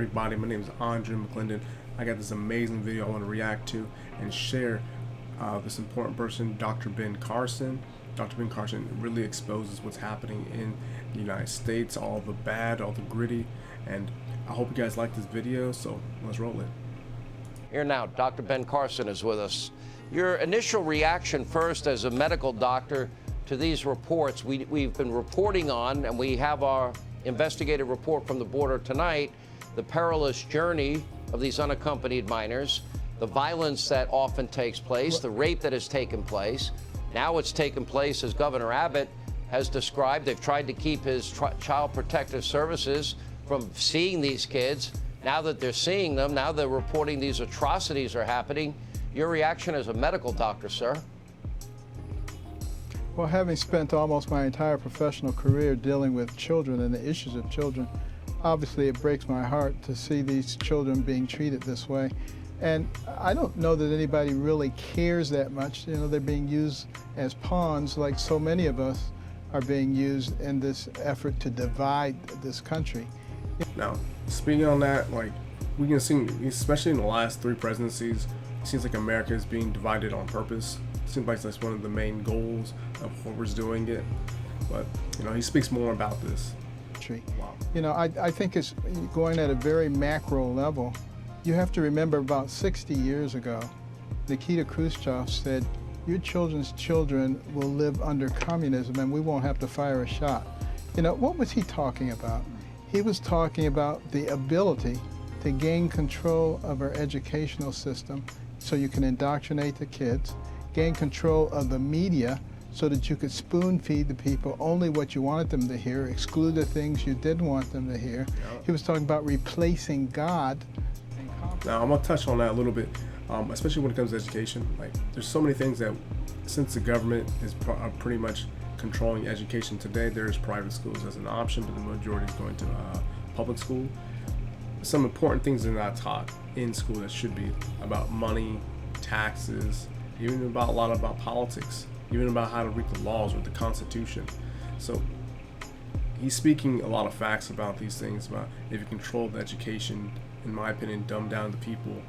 everybody? My name is Andre McClendon. I got this amazing video I want to react to and share. This important person, Dr. Ben Carson. Dr. Ben Carson really exposes what's happening in the United States, all the bad, all the gritty, and I hope you guys like this video, so let's roll it. Here now, Dr. Ben Carson is with us. Your initial reaction first as a medical doctor to these reports we've been reporting on, and we have our investigative report from the border tonight, the perilous journey of these unaccompanied minors, the violence that often takes place, the rape that has taken place. Now it's taken place, as Governor Abbott has described. They've tried to keep his Child Protective Services from seeing these kids. Now that they're seeing them, now they're reporting these atrocities are happening. Your reaction as a medical doctor, sir? Well, having spent almost my entire professional career dealing with children and the issues of children, obviously it breaks my heart to see these children being treated this way. And I don't know that anybody really cares that much. You know, they're being used as pawns like so many of us are being used in this effort to divide this country. Now, speaking on that, like, we can see, especially in the last 3 presidencies, it seems like America is being divided on purpose. It seems like that's one of the main goals of whoever's doing it. But, you know, he speaks more about this. Wow. You know, I think it's going at a very macro level. You have to remember about 60 years ago, Nikita Khrushchev said, your children's children will live under communism and we won't have to fire a shot. You know, what was he talking about? He was talking about the ability to gain control of our educational system so you can indoctrinate the kids, gain control of the media so that you could spoon feed the people only what you wanted them to hear, exclude the things you didn't want them to hear. He was talking about replacing God. Now, I'm going to touch on that a little bit, especially when it comes to education. Like, there's so many things that, since the government is pretty much controlling education today, there's private schools as an option, but the majority is going to public school. Some important things are not taught in school that should be about money, taxes, even about a lot about politics, even about how to read the laws or the Constitution. So he's speaking a lot of facts about these things, about if you control the education, in my opinion, dumb down the people,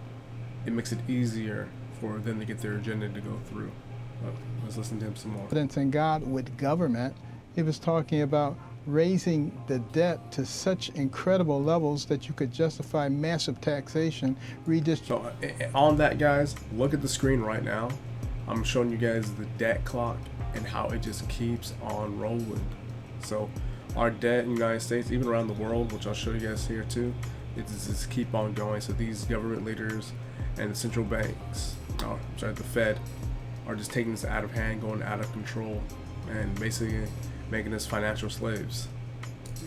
it makes it easier for them to get their agenda to go through. But let's listen to him some more. Confidence in God with government. He was talking about raising the debt to such incredible levels that you could justify massive taxation, So on that, guys, look at the screen right now. I'm showing you guys the debt clock and how it just keeps on rolling. So our debt in the United States, even around the world, which I'll show you guys here too, it just keep on going. So these government leaders and the central banks, the Fed, are just taking this out of hand, going out of control, and basically making us financial slaves.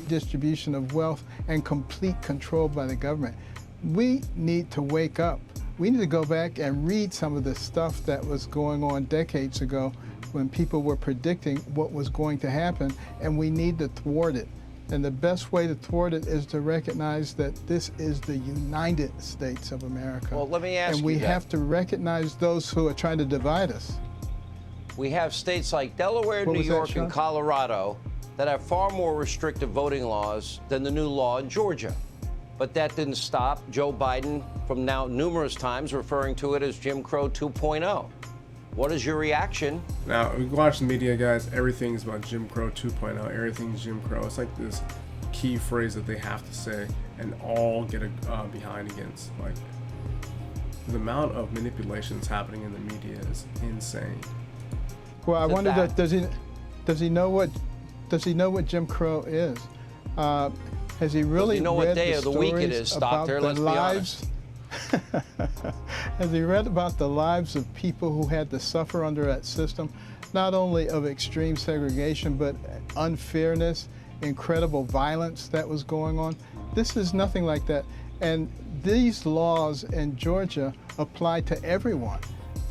Distribution of wealth and complete control by the government. We need to wake up. We need to go back and read some of the stuff that was going on decades ago when people were predicting what was going to happen, and we need to thwart it. And the best way to thwart it is to recognize that this is the United States of America. Well, let me ask you and we have to recognize those who are trying to divide us. We have states like Delaware, New York, and Colorado that have far more restrictive voting laws than the new law in Georgia. But that didn't stop Joe Biden from now numerous times referring to it as Jim Crow 2.0. What is your reaction? Now, we watch the media, guys. Everything's about Jim Crow 2.0. Everything's Jim Crow. It's like this key phrase that they have to say and all get behind against. Like, the amount of manipulations happening in the media is insane. Well, I wonder that does he know what Jim Crow is? Has he really you know what day of the week it is, Doctor? Let's be honest. Has he read about the lives of people who had to suffer under that system, not only of extreme segregation, but unfairness, incredible violence that was going on? This is nothing like that. And these laws in Georgia apply to everyone.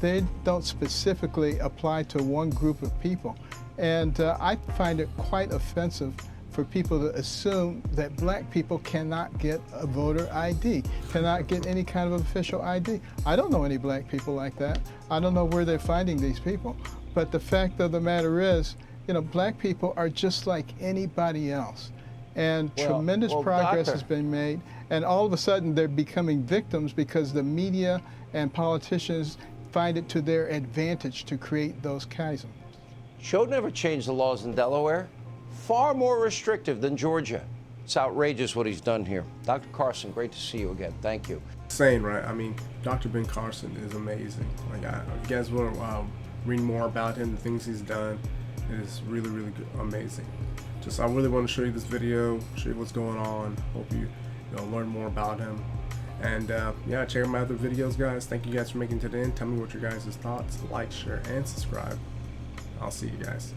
They don't specifically apply to one group of people. And I find it quite offensive for people to assume that black people cannot get a voter ID, cannot get any kind of official ID. I don't know any black people like that. I don't know where they're finding these people. But the fact of the matter is, you know, black people are just like anybody else. And Well, tremendous well, progress doctor. has been made. And all of a sudden, they're becoming victims because the media and politicians find it to their advantage to create those chasms. Cho never changed the laws in Delaware. Far more restrictive than Georgia. It's outrageous what he's done here. Dr. Carson, great to see you again. Thank you. Insane, right? I mean, Dr. Ben Carson is amazing. Like, if you guys want to read more about him, the things he's done, it is really, really good, amazing. Just, I really want to show you this video, show you what's going on. Hope you learn more about him. And yeah, check out my other videos, guys. Thank you guys for making it to the end. Tell me what your guys' thoughts. Like, share, and subscribe. I'll see you guys.